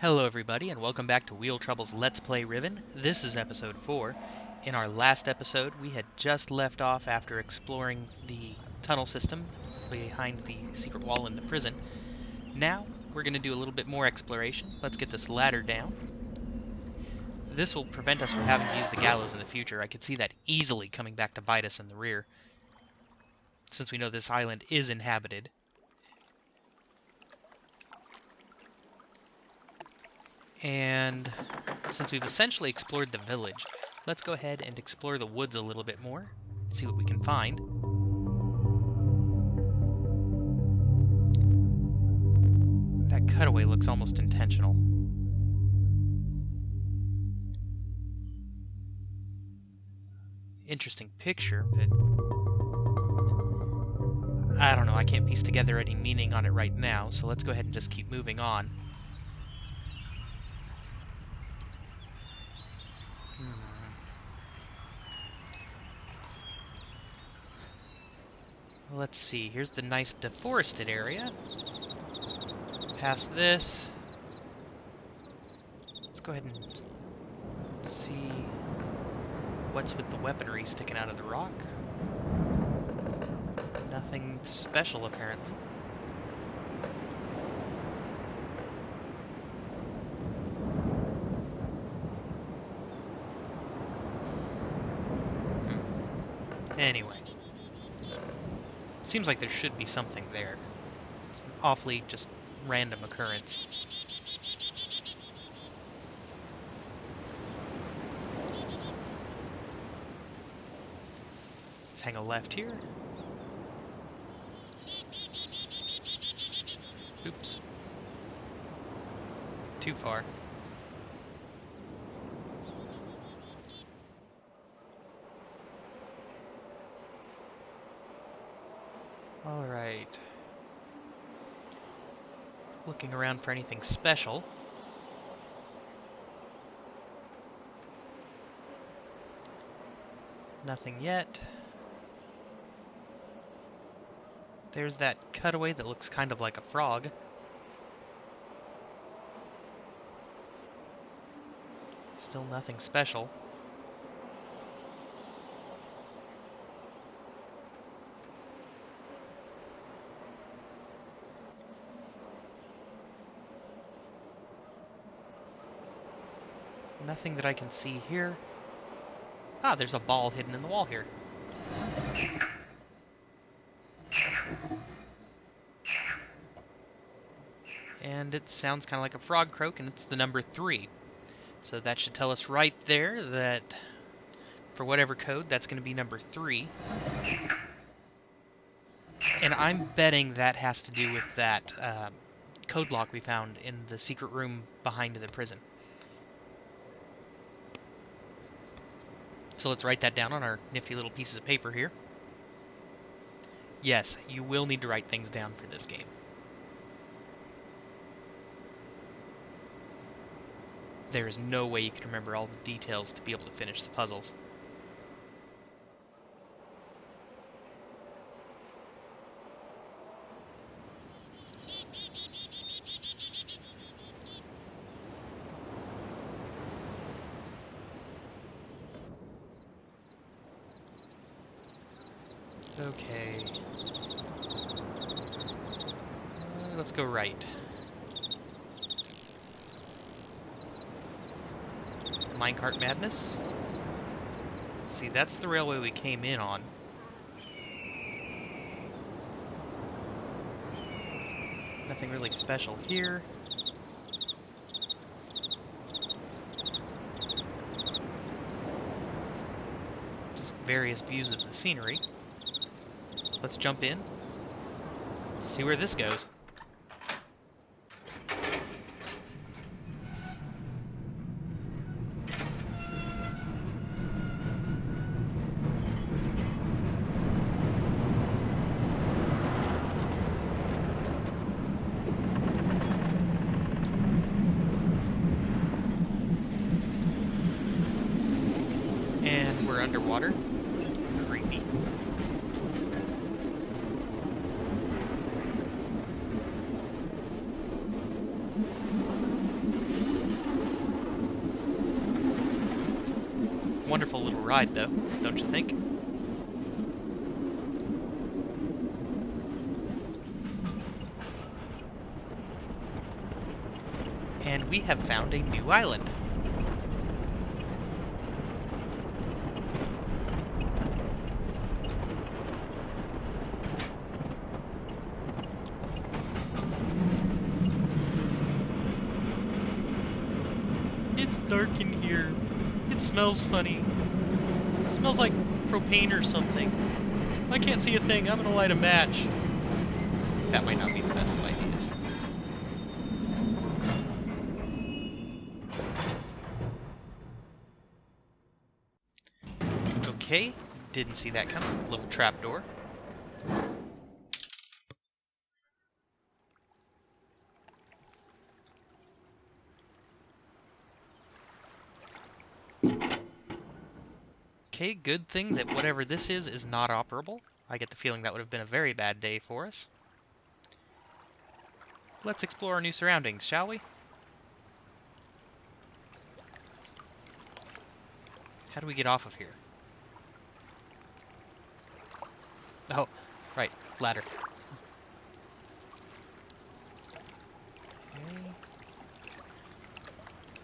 Hello everybody, and welcome back to Wheel Trouble's Let's Play Riven. This is episode 4. In our last episode, we had just left off after exploring the tunnel system behind the secret wall in the prison. Now, we're going to do a little bit more exploration. Let's get this ladder down. This will prevent us from having to use the gallows in the future. I could see that easily coming back to bite us in the rear, since we know this island is inhabited. And since we've essentially explored the village, let's go ahead and explore the woods a little bit more, see what we can find. That cutaway looks almost intentional. Interesting picture, but I don't know, I can't piece together any meaning on it right now, so let's go ahead and just keep moving on. Let's see, here's the nice deforested area. Past this. Let's go ahead and see what's with the weaponry sticking out of the rock. Nothing special, apparently. Anyway. Seems like there should be something there. It's an awfully just random occurrence. Let's hang a left here. Oops. Too far. Alright. Looking around for anything special. Nothing yet. There's that cutaway that looks kind of like a frog. Still nothing special. Nothing that I can see here. Ah, there's a ball hidden in the wall here. And it sounds kind of like a frog croak, and it's the number 3. So that should tell us right there that for whatever code, that's going to be number 3. And I'm betting that has to do with that code lock we found in the secret room behind the prison. So let's write that down on our nifty little pieces of paper here. Yes, you will need to write things down for this game. There is no way you can remember all the details to be able to finish the puzzles. Okay. Let's go right. Minecart madness. See, that's the railway we came in on. Nothing really special here. Just various views of the scenery. Let's jump in, see where this goes. And we're underwater. Creepy. wonderful little ride, though, don't you think? And we have found a new island. It's dark in here. It smells funny. It smells like propane or something. I can't see a thing. I'm gonna light a match. That might not be the best of ideas. Okay, didn't see that coming. Little trapdoor. Okay, good thing that whatever this is not operable. I get the feeling that would have been a very bad day for us. Let's explore our new surroundings, shall we? How do we get off of here? Oh, right, ladder. Okay.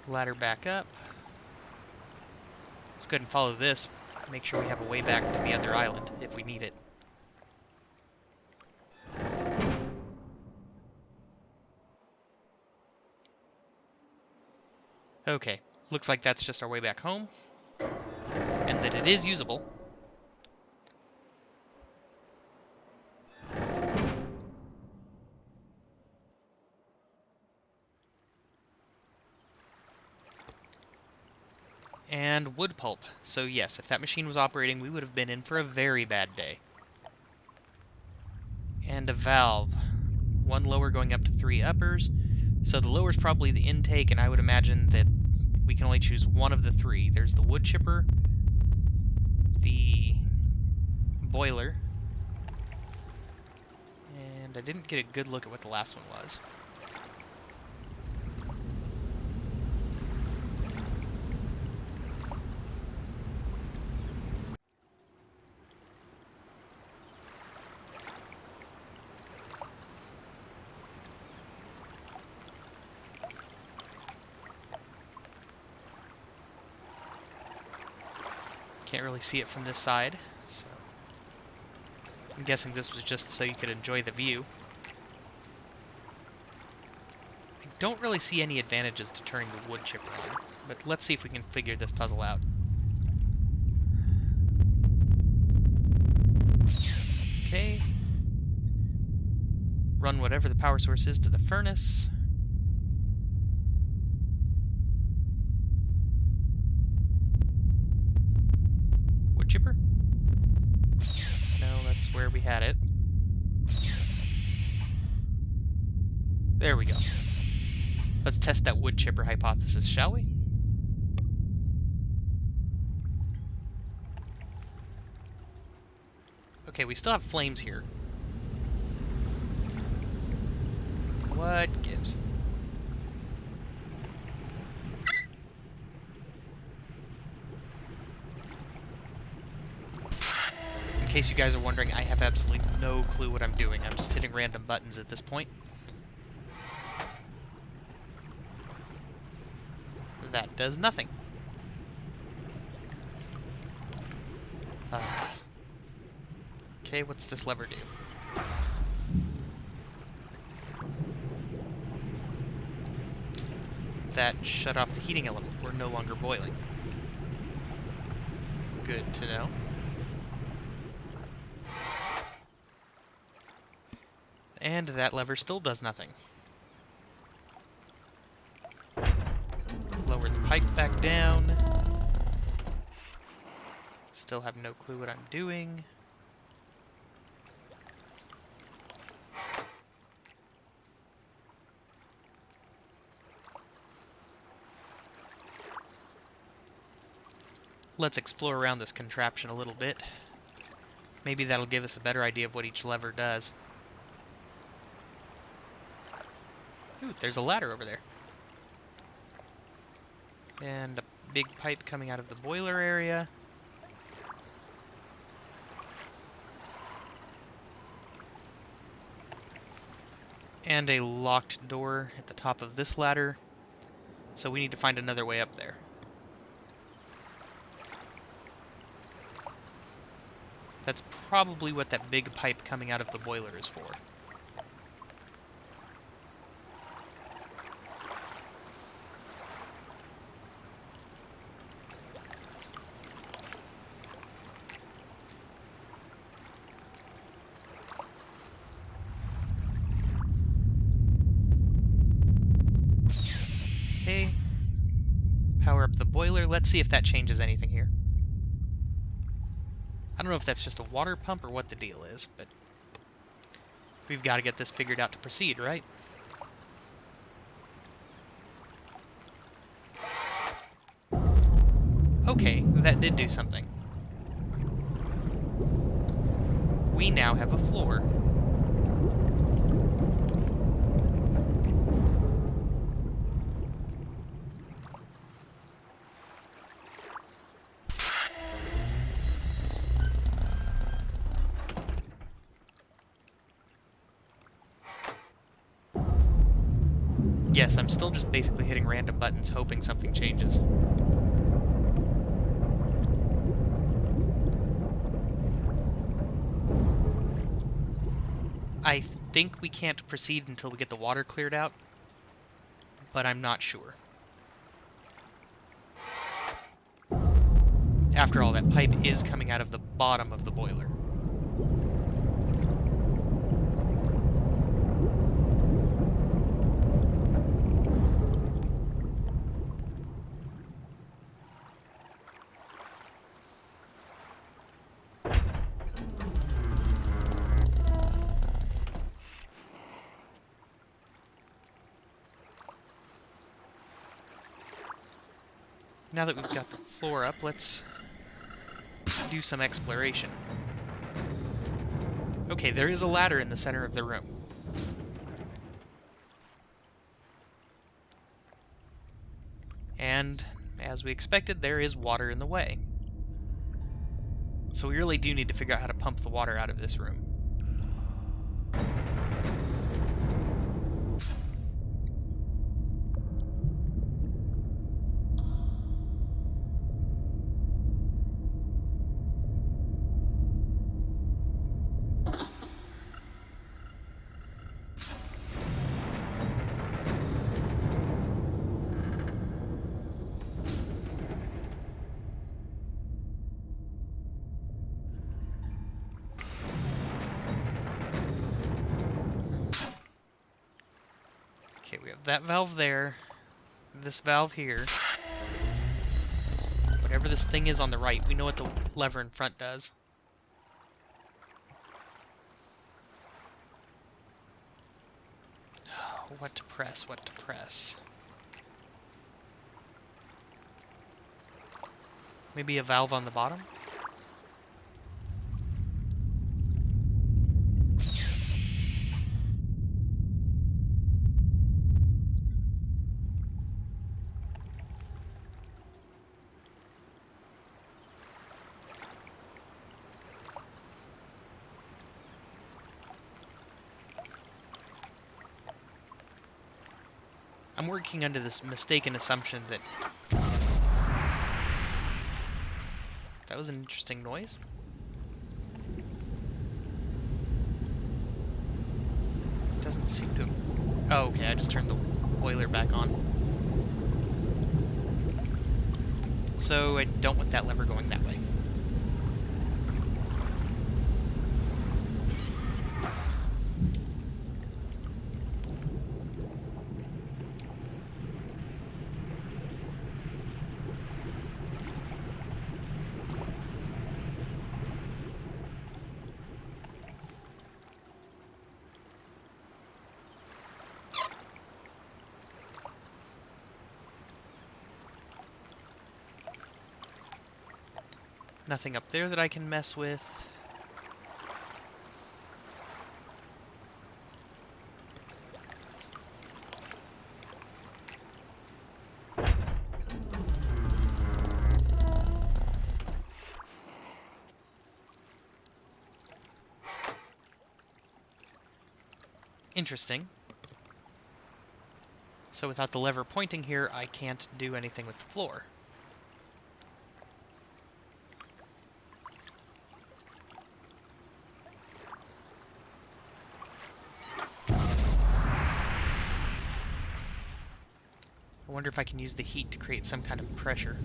Ladder back up. Let's go ahead and follow this. Make sure we have a way back to the other island if we need it. Okay, looks like that's just our way back home. And that it is usable. And wood pulp. So yes, if that machine was operating, we would have been in for a very bad day. And a valve. One lower going up to 3 uppers. So the lower's probably the intake, and I would imagine that we can only choose one of the 3. There's the wood chipper, the boiler, and I didn't get a good look at what the last one was. Can't really see it from this side, so I'm guessing this was just so you could enjoy the view. I don't really see any advantages to turning the wood chipper on, but let's see if we can figure this puzzle out. Okay. Run whatever the power source is to the furnace. Wood chipper? No, that's where we had it. There we go. Let's test that wood chipper hypothesis, shall we? Okay, we still have flames here. What gives? In case you guys are wondering, I have absolutely no clue what I'm doing. I'm just hitting random buttons at this point. That does nothing. Okay, what's this lever do? That shut off the heating element. We're no longer boiling. Good to know. And that lever still does nothing. Lower the pipe back down. Still have no clue what I'm doing. Let's explore around this contraption a little bit. Maybe that'll give us a better idea of what each lever does. Ooh, there's a ladder over there. And big pipe coming out of the boiler area. And a locked door at the top of this ladder. So we need to find another way up there. That's probably what that big pipe coming out of the boiler is for. Okay. Power up the boiler. Let's see if that changes anything here. I don't know if that's just a water pump or what the deal is, but we've got to get this figured out to proceed, right? Okay, that did do something. We now have a floor. Yes, I'm still just basically hitting random buttons, hoping something changes. I think we can't proceed until we get the water cleared out, but I'm not sure. After all, that pipe is coming out of the bottom of the boiler. Now that we've got the floor up, let's do some exploration. Okay, there is a ladder in the center of the room. And, as we expected, there is water in the way. So we really do need to figure out how to pump the water out of this room. Okay, we have that valve there, this valve here. Whatever this thing is on the right, we know what the lever in front does. What to press, what to press. Maybe a valve on the bottom? I'm working under this mistaken assumption that... That was an interesting noise. Doesn't seem to... Oh, okay, I just turned the boiler back on. So I don't want that lever going that way. Nothing up there that I can mess with. Interesting. So without the lever pointing here, I can't do anything with the floor. I wonder if I can use the heat to create some kind of pressure.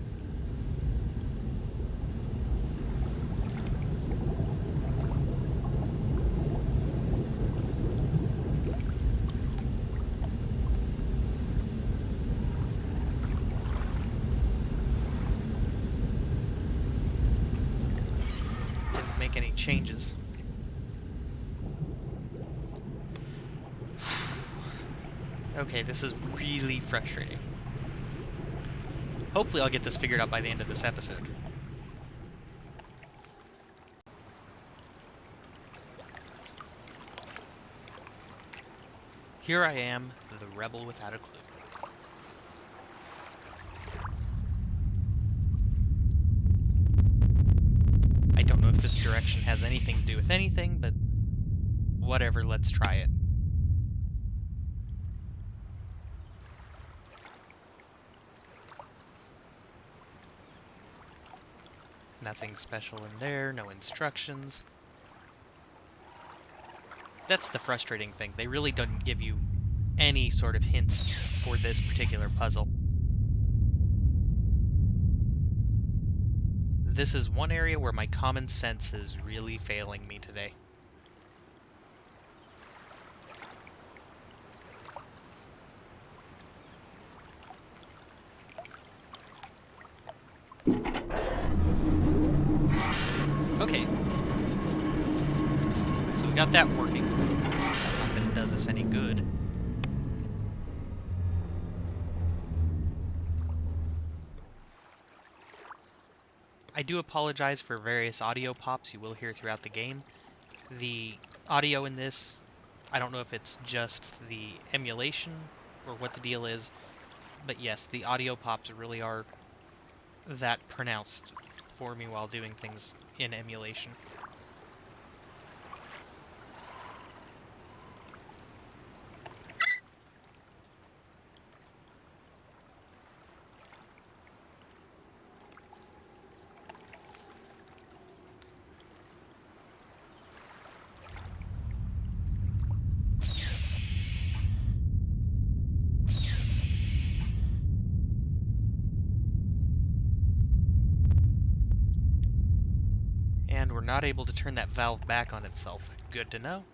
Didn't make any changes. Okay, this is really frustrating. Hopefully I'll get this figured out by the end of this episode. Here I am, the rebel without a clue. I don't know if this direction has anything to do with anything, but whatever, let's try it. Nothing special in there, no instructions. That's the frustrating thing. They really don't give you any sort of hints for this particular puzzle. This is one area where my common sense is really failing me today. Okay. So we got that working. Not that it does us any good. I do apologize for various audio pops you will hear throughout the game. The audio in this, I don't know if it's just the emulation or what the deal is, but yes, the audio pops really are that pronounced for me while doing things in emulation. And we're not able to turn that valve back on itself. Good to know.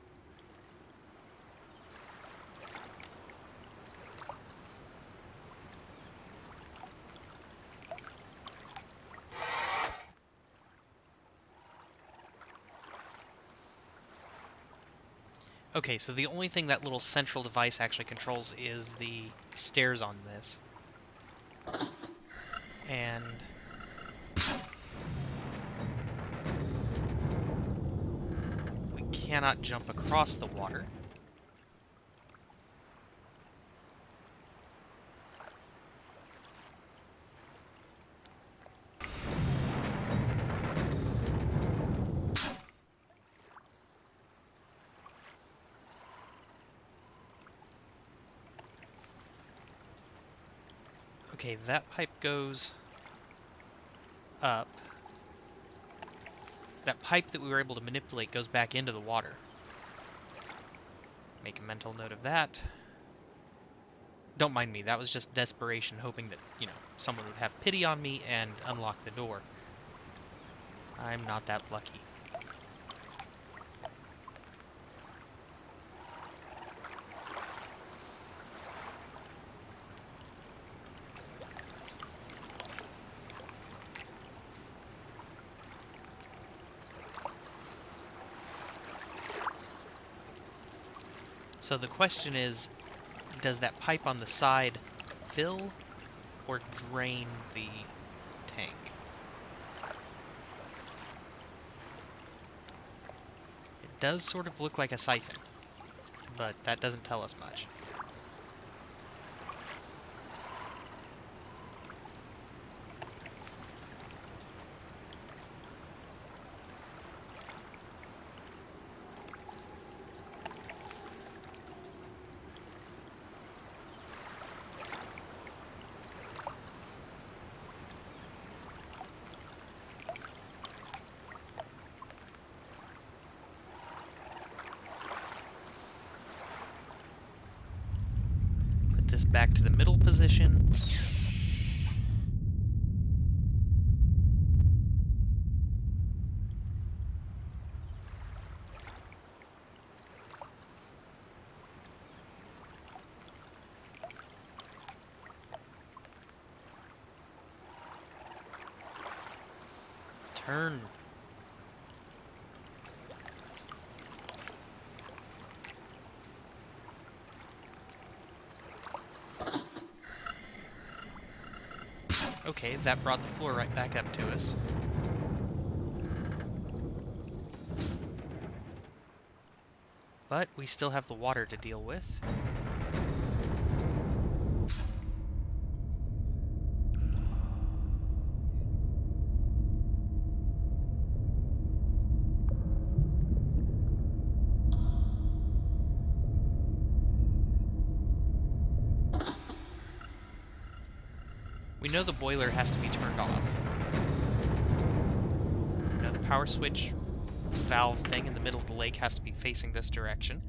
Okay, so the only thing that little central device actually controls is the stairs on this. And we cannot jump across the water. Okay, that pipe goes up. That pipe that we were able to manipulate goes back into the water. Make a mental note of that. Don't mind me, that was just desperation, hoping that, someone would have pity on me and unlock the door. I'm not that lucky. So the question is, does that pipe on the side fill or drain the tank? It does sort of look like a siphon, but that doesn't tell us much. this back to the middle position. Turn. Okay, that brought the floor right back up to us. But we still have the water to deal with. We know the boiler has to be turned off. We know the power switch valve thing in the middle of the lake has to be facing this direction.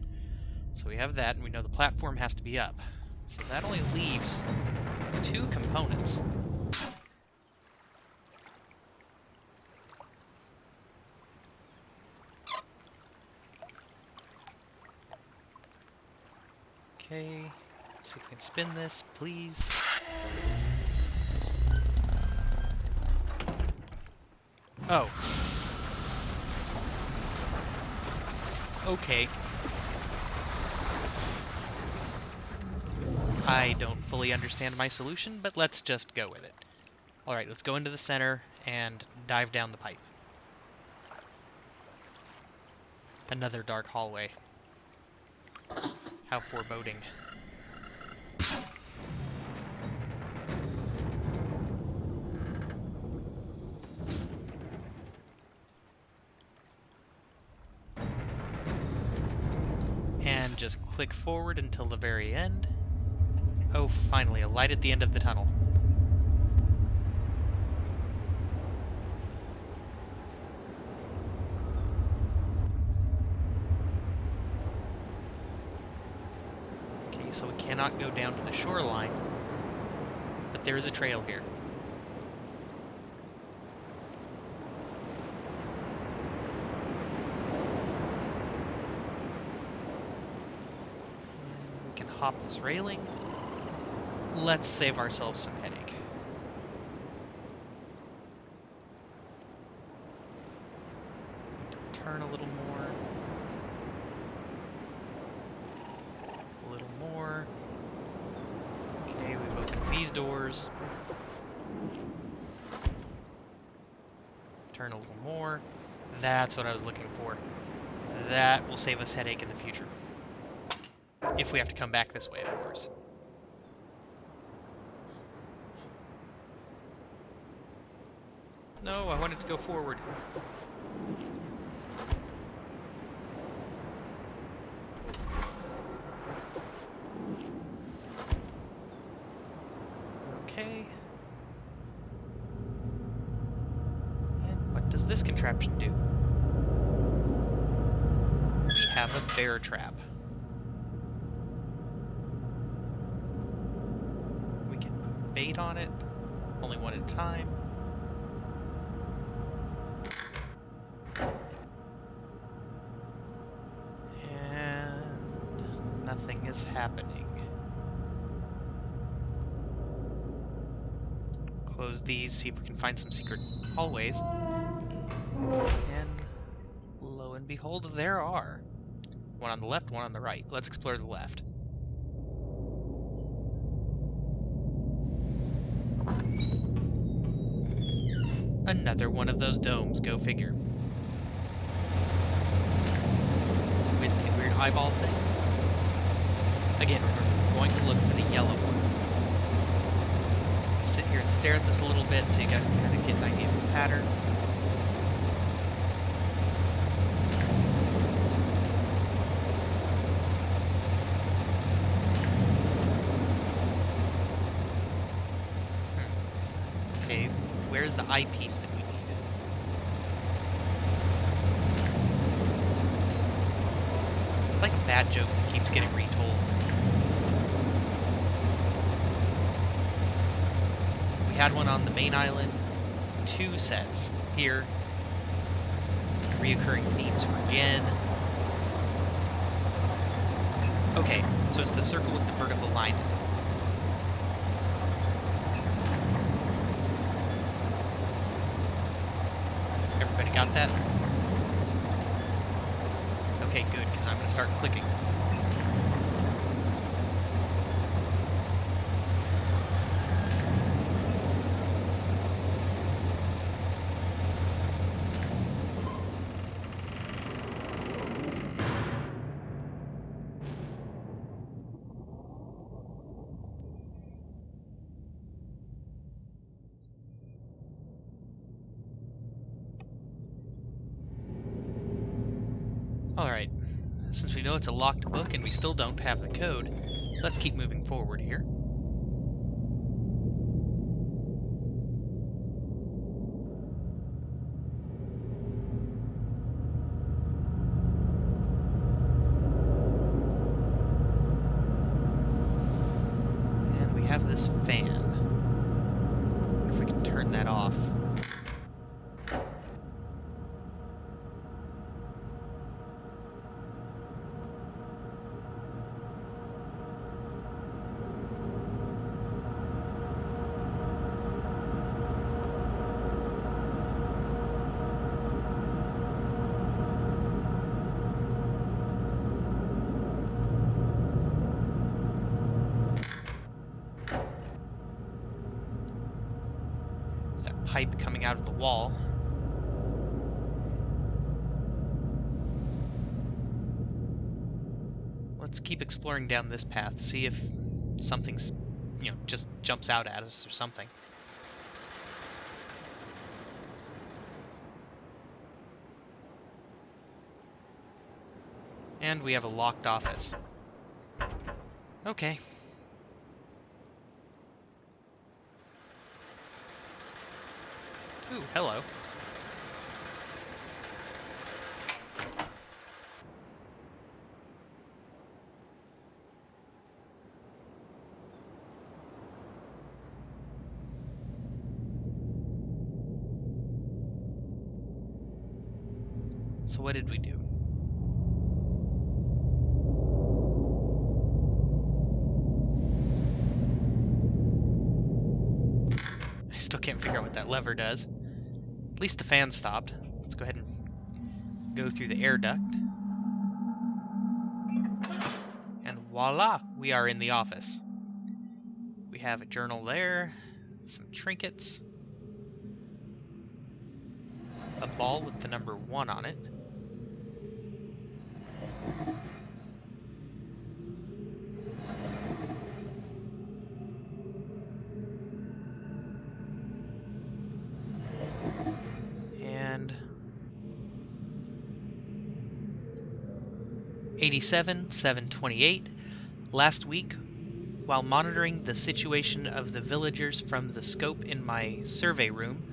So we have that, and we know the platform has to be up. So that only leaves 2 components. Okay, see if we can spin this, please. Oh. Okay. I don't fully understand my solution, but let's just go with it. Alright, let's go into the center and dive down the pipe. Another dark hallway. How foreboding. And just click forward until the very end. Oh, finally, a light at the end of the tunnel. Okay, so we cannot go down to the shoreline, but there is a trail here. And we can hop this railing. Let's save ourselves some headache. Turn a little more. A little more. Okay, we've opened these doors. Turn a little more. That's what I was looking for. That will save us headache in the future. If we have to come back this way, of course. No, I wanted to go forward. Okay. And what does this contraption do? We have a bear trap. We can put bait on it, only one at a time. Nothing is happening. Close these, see if we can find some secret hallways. And lo and behold, there are. One on the left, one on the right. Let's explore the left. Another one of those domes, go figure. With the weird eyeball thing. Again, remember, we're going to look for the yellow one. I'll sit here and stare at this a little bit so you guys can kind of get an idea of the pattern. Okay, where's the eyepiece that we need? It's like a bad joke that keeps getting retold. We had one on the main island. 2 sets. Here, reoccurring themes for Jen. Okay, so it's the circle with the vertical line in it. Everybody got that? Okay, good, because I'm going to start clicking. Alright, since we know it's a locked book and we still don't have the code, let's keep moving forward here. And we have this fan. I wonder if we can turn that off. Pipe coming out of the wall. Let's keep exploring down this path, see if something's, just jumps out at us or something. And we have a locked office. Okay. Ooh, hello. So what did we do? I still can't figure out what that lever does. At least the fan stopped. Let's go ahead and go through the air duct. And voila! We are in the office. We have a journal there, some trinkets, a ball with the number 1 on it. And 87-728. Last week, while monitoring the situation of the villagers from the scope in my survey room,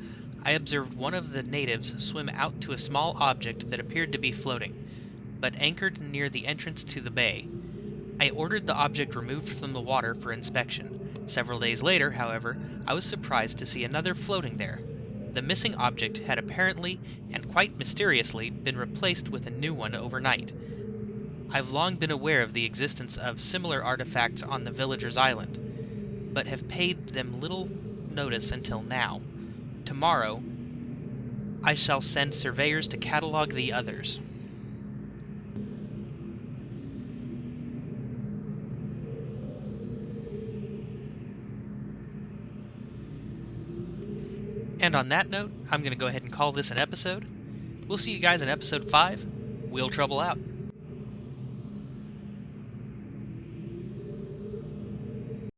I observed one of the natives swim out to a small object that appeared to be floating, but anchored near the entrance to the bay. I ordered the object removed from the water for inspection. Several days later, however, I was surprised to see another floating there. The missing object had apparently, and quite mysteriously, been replaced with a new one overnight. I've long been aware of the existence of similar artifacts on the villagers' island, but have paid them little notice until now. Tomorrow, I shall send surveyors to catalog the others. And on that note, I'm going to go ahead and call this an episode. We'll see you guys in episode 5. Wheel Trouble out.